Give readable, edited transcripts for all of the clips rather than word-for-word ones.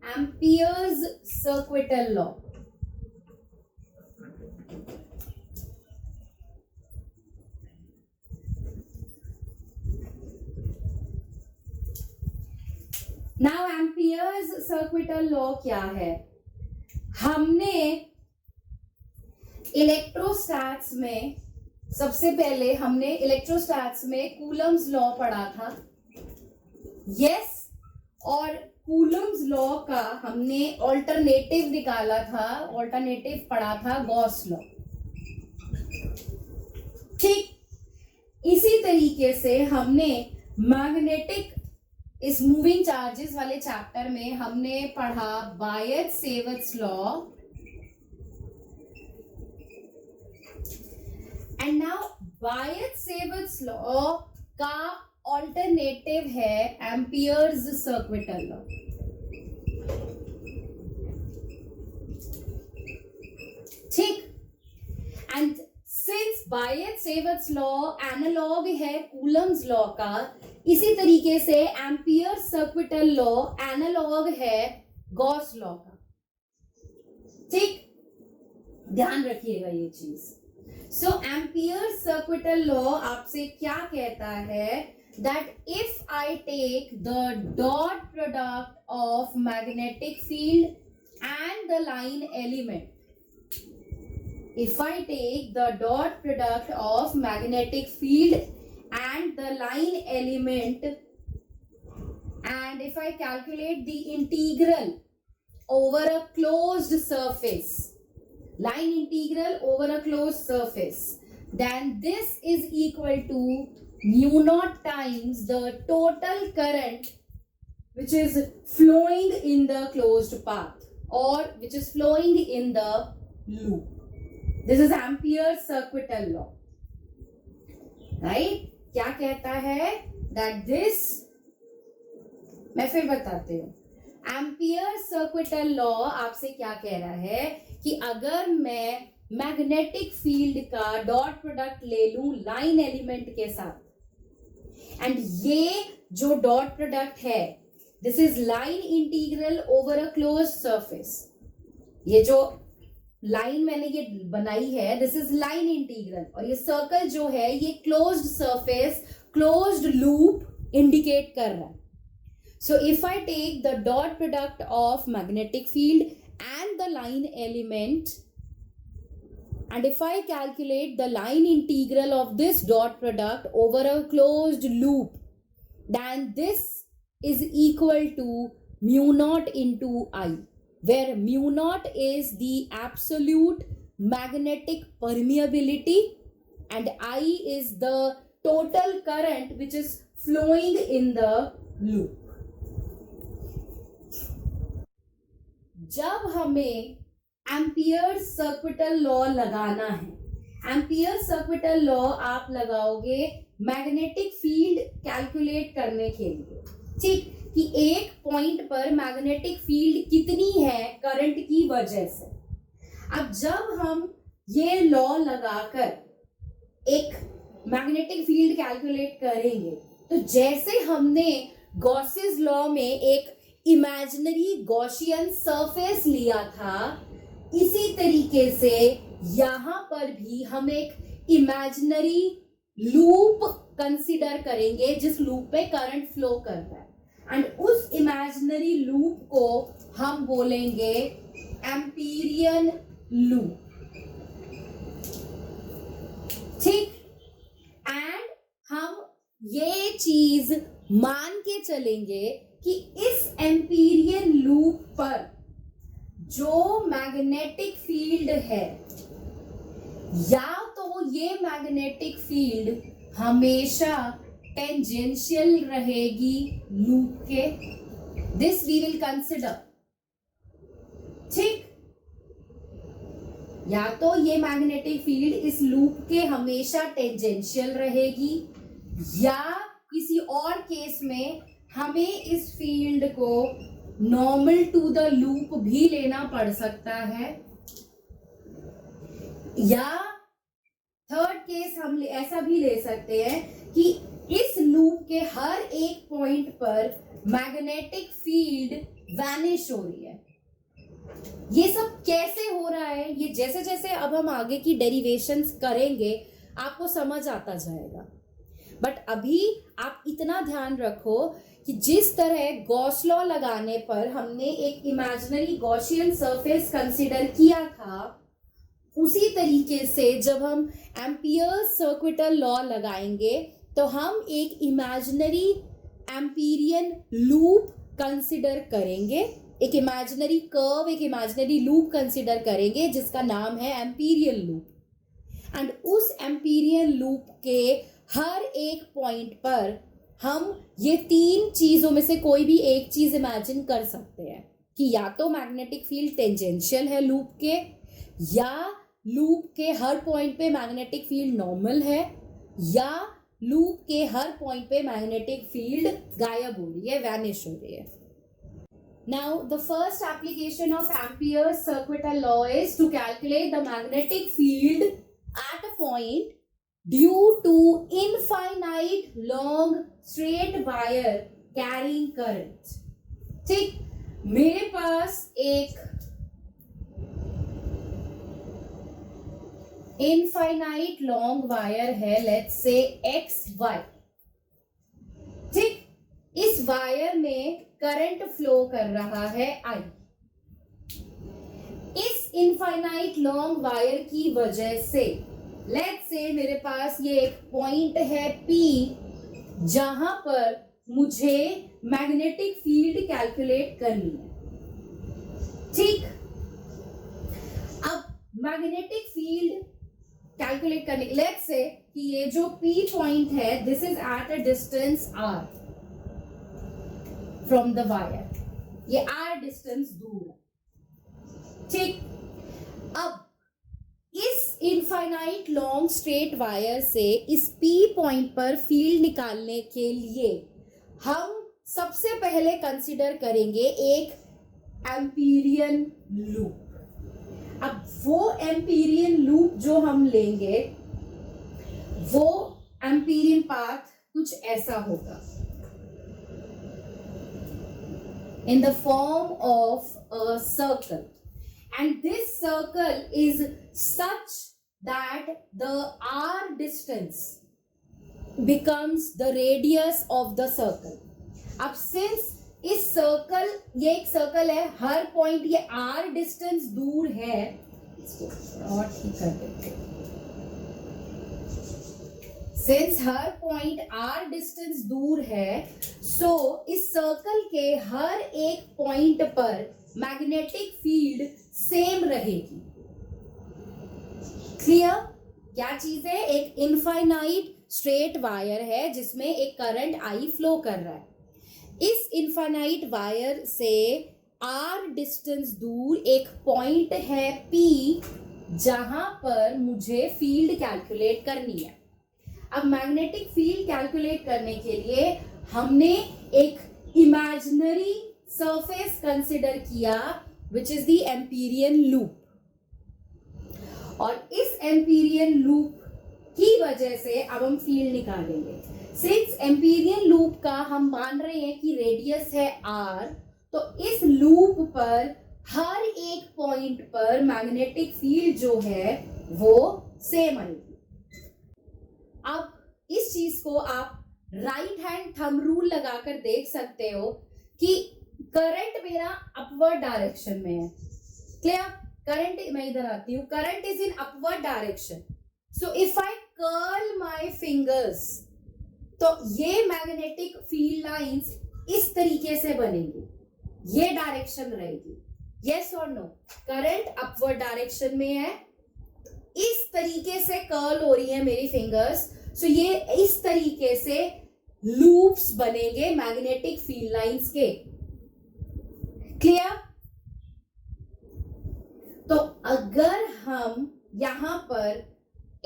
Ampere's circuital law. Now Ampere's circuital law क्या है? हमने इलेक्ट्रोस्टैट्स में सबसे पहले हमने इलेक्ट्रोस्टैट्स में कूलम्स लॉ पढ़ा था. यस, और कूलम्स लॉ का हमने ऑल्टरनेटिव निकाला था, ऑल्टरनेटिव पढ़ा था गॉस लॉ. ठीक इसी तरीके से हमने मैग्नेटिक इस मूविंग चार्जेस वाले चैप्टर में हमने पढ़ा बायट-सेविट्स लॉ. एंड नाउ बायट-सेविट्स लॉ का ऑल्टरनेटिव है एम्पियर्स सर्क्विटल लॉ. ठीक, एंड सिंस बायट-सेविट्स लॉ एनालॉग है कूलम्स लॉ का, इसी तरीके से एम्पियर्स सर्क्विटल लॉ एनालॉग है गॉस लॉ का. ठीक, ध्यान रखिएगा ये चीज. सो एम्पियर्स सर्क्विटल लॉ आपसे क्या कहता है? that if I take the dot product of magnetic field and the line element, if I take the dot product of magnetic field and the line element, and if I calculate the integral over a closed surface, line integral over a closed surface, then this is equal to mu naught times the total current which is flowing in the closed path or which is flowing in the loop. This is Ampere's circuital law, right? क्या कहता है? that this, मैं फिर बताती हूँ. Ampere's circuital law आपसे क्या कह रहा है कि अगर मैं मैग्नेटिक फील्ड का डॉट प्रोडक्ट ले लूं लाइन एलिमेंट के साथ, एंड ये जो डॉट प्रोडक्ट है this is line integral over a close surface. ये जो लाइन मैंने ये बनाई है दिस इज लाइन इंटीग्रल, और ये सर्कल जो है ये closed surface, closed loop indicate कर रहा है. So if I take the dot product of magnetic field and the line element, and if I calculate the line integral of this dot product over a closed loop, then this is equal to mu naught into I, where mu naught is the absolute magnetic permeability and I is the total current which is flowing in the loop. जब हमें amperes सर्क्विटल law लगाना है, amperes सर्क्विटल law आप लगाओगे magnetic field calculate करने के लिए. ठीक, कि एक पॉइंट पर मैग्नेटिक फील्ड कितनी है करंट की वजह से. अब जब हम ये लॉ लगाकर एक मैग्नेटिक फील्ड कैलकुलेट करेंगे तो जैसे हमने गॉसेस लॉ में एक इमेजिनरी गॉसियन सरफेस लिया था, इसी तरीके से यहां पर भी हम एक इमेजिनरी लूप कंसीडर करेंगे जिस लूप पे करंट फ्लो कर रहा है, एंड उस इमेजिनरी लूप को हम बोलेंगे एम्पीरियन लूप. ठीक, एंड हम ये चीज मान के चलेंगे कि इस एम्पीरियन लूप पर जो मैग्नेटिक फील्ड है, या तो ये मैग्नेटिक फील्ड हमेशा टेंजेंशियल रहेगी लूप के, दिस वी विल कंसिडर. ठीक, या तो ये मैग्नेटिक फील्ड इस लूप के हमेशा टेंजेंशियल रहेगी, या किसी और केस में हमें इस फील्ड को नॉर्मल टू द लूप भी लेना पड़ सकता है, या थर्ड केस हम ऐसा भी ले सकते हैं कि इस लूप के मैग्नेटिक फील्ड वैनिश हो रही है। ये सब कैसे हो रहा है, ये जैसे जैसे अब हम आगे की डेरिवेशंस करेंगे आपको समझ आता जाएगा। बट अभी आप इतना ध्यान रखो कि जिस तरह गॉस लॉ लगाने पर हमने एक इमेजिनरी गॉसियन सरफेस कंसीडर किया था, उसी तरीके से जब हम एम्पियर्स सर्क्विटल लॉ लगाएंगे तो हम एक इमेजिनरी एम्पीरियन लूप कंसिडर करेंगे, एक इमेजिनरी कर्व, एक इमेजिनरी लूप कंसिडर करेंगे जिसका नाम है एम्पीरियल लूप। एंड उस एम्पीरियल लूप के हर एक पॉइंट पर हम ये तीन चीजों में से कोई भी एक चीज इमेजिन कर सकते हैं कि या तो मैग्नेटिक फील्ड टेंजेंशियल है लूप के, या लूप के हर पॉइंट पे मैग्नेटिक फील्ड नॉर्मल है, या लूप के हर पॉइंट पे मैग्नेटिक फील्ड गायब हो रही है, वैनिश हो रही है। Now, the first application of Ampere's circuital law is to calculate the magnetic field at a point due to infinite long straight wire carrying current. ठीक, मेरे पास एक इनफाइनाइट लॉन्ग वायर है, लेट्स से XY। ठीक, इस wire में current flow कर रहा है I। इस इनफाइनाइट लॉन्ग वायर की वजह से लेट्स से मेरे पास ये एक पॉइंट है P जहां पर मुझे मैग्नेटिक फील्ड कैलकुलेट करनी है। ठीक, अब मैग्नेटिक फील्ड कैलकुलेट करने लेट्स से कि ये जो P पॉइंट है this is at a distance R from the wire, ये R डिस्टेंस दूर है। ठीक, अब इस इनफाइनाइट लॉन्ग स्ट्रेट वायर से इस P पॉइंट पर फील्ड निकालने के लिए हम सबसे पहले कंसीडर करेंगे एक एम्पीरियन लूप। अब वो एम्पीरियन लूप जो हम लेंगे वो एम्पीरियन पाथ कुछ ऐसा होगा, in the form of a circle, and this circle is such that the R distance becomes the radius of the circle. अब since इस सर्कल, ये एक सर्कल है, हर पॉइंट ये R डिस्टेंस दूर है, और ठीक कर देते हैं। Since her point R distance दूर है, सो इस सर्कल के हर एक पॉइंट पर मैग्नेटिक फील्ड सेम रहेगी। क्लियर? क्या चीज है? एक इनफाइनाइट स्ट्रेट वायर है जिसमें एक करंट I फ्लो कर रहा है। इस इनफाइनाइट वायर से R डिस्टेंस दूर एक पॉइंट है P जहां पर मुझे फील्ड कैलकुलेट करनी है। अब मैग्नेटिक फील्ड कैलकुलेट करने के लिए हमने एक इमेजिनरी सरफेस कंसिडर किया which is the Amperian loop, और इस एम्पीरियन लूप की वजह से अब हम फील्ड निकालेंगे। सिंस एम्पीरियन लूप का हम मान रहे हैं कि रेडियस है R, तो इस लूप पर हर एक पॉइंट पर मैग्नेटिक फील्ड जो है वो सेम आएगी। अब इस चीज को आप राइट हैंड थंब रूल लगाकर देख सकते हो कि करंट मेरा अपवर्ड डायरेक्शन में है। क्लियर? करंट, मैं इधर आती हूं, current is in upward direction. So if I curl my fingers तो ये मैग्नेटिक फील्ड लाइंस इस तरीके से बनेंगी, ये डायरेक्शन रहेगी। यस और नो? करंट अपवर्ड डायरेक्शन में है, इस तरीके से कर्ल हो रही है मेरी फिंगर्स, सो ये इस तरीके से लूप्स बनेंगे मैग्नेटिक फील्ड लाइंस के। क्लियर? तो अगर हम यहां पर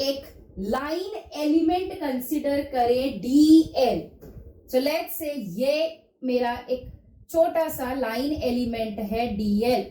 एक लाइन एलिमेंट कंसिडर करें DL, सो लेट्स से ये मेरा एक छोटा सा लाइन एलिमेंट है DL।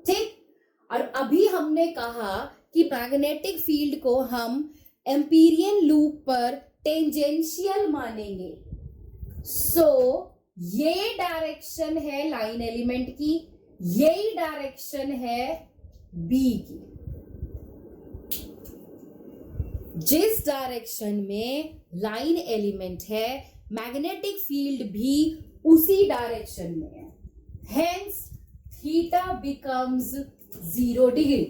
ठीक, और अभी हमने कहा कि मैग्नेटिक फील्ड को हम एम्पीरियन लूप पर टेंजेंशियल मानेंगे। सो ये डायरेक्शन है लाइन एलिमेंट की, यही डायरेक्शन है बी की। जिस डायरेक्शन में लाइन एलिमेंट है, मैग्नेटिक फील्ड भी उसी डायरेक्शन में है। हेंस थीटा बिकम्स 0 डिग्री,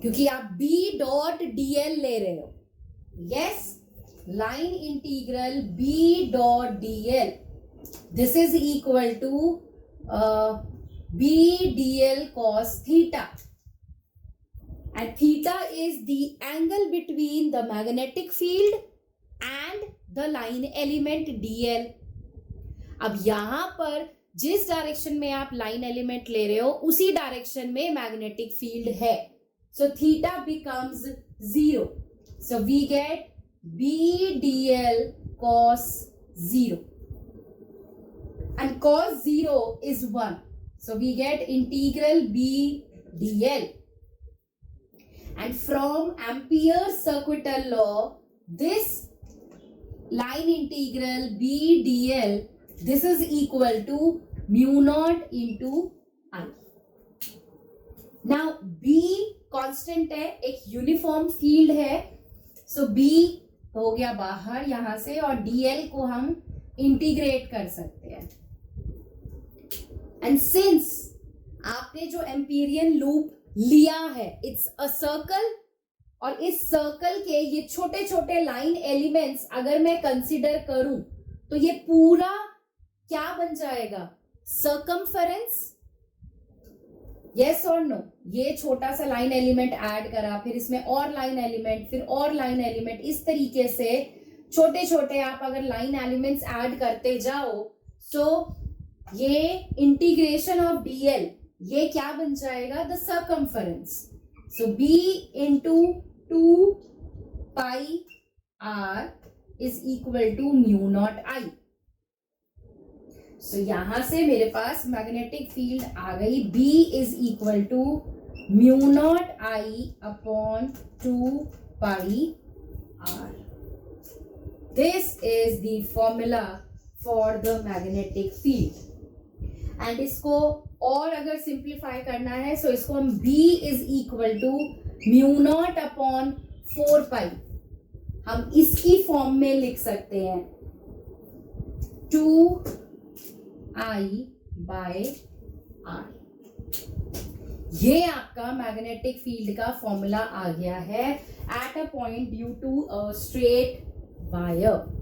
क्योंकि आप बी डॉट डीएल ले रहे हो। Yes, line integral B dot dl, this is equal to B dl cos theta, and theta is the angle between the magnetic field and the line element dl। अब यहां पर जिस direction में आप line element ले रहे हो उसी डायरेक्शन में मैग्नेटिक फील्ड है, so theta becomes 0, so we get B dl cos 0 and cos 0 is 1, so we get integral b dl। And from Ampere's circuital law, this line integral b dl, this is equal to mu naught into I। Now b constant है, एक uniform field है, so b हो गया बाहर यहां से, और dl को हम इंटीग्रेट कर सकते हैं। एंड सिंस आपने जो एम्पीरियन लूप लिया है, इट्स अ सर्कल, और इस सर्कल के ये छोटे छोटे लाइन एलिमेंट्स अगर मैं कंसीडर करूं तो ये पूरा क्या बन जाएगा, सर्कमफेरेंस। यस और नो, ये छोटा सा लाइन एलिमेंट ऐड करा, फिर इसमें और लाइन एलिमेंट, फिर और लाइन एलिमेंट, इस तरीके से छोटे छोटे आप अगर लाइन एलिमेंट्स ऐड करते जाओ, सो ये इंटीग्रेशन ऑफ डीएल ये क्या बन जाएगा, the circumference. So B into 2 pi R is equal to mu naught I. So यहां से मेरे पास मैग्नेटिक फील्ड आ गई, B is equal to mu naught I upon 2 pi R. This is the formula for the magnetic field. And इसको और अगर simplify करना है, सो इसको हम b is equal to mu naught upon 4 pi, हम इसकी फॉर्म में लिख सकते हैं 2i बाय r। ये आपका मैग्नेटिक फील्ड का फॉर्मूला आ गया है at a point due to a straight wire.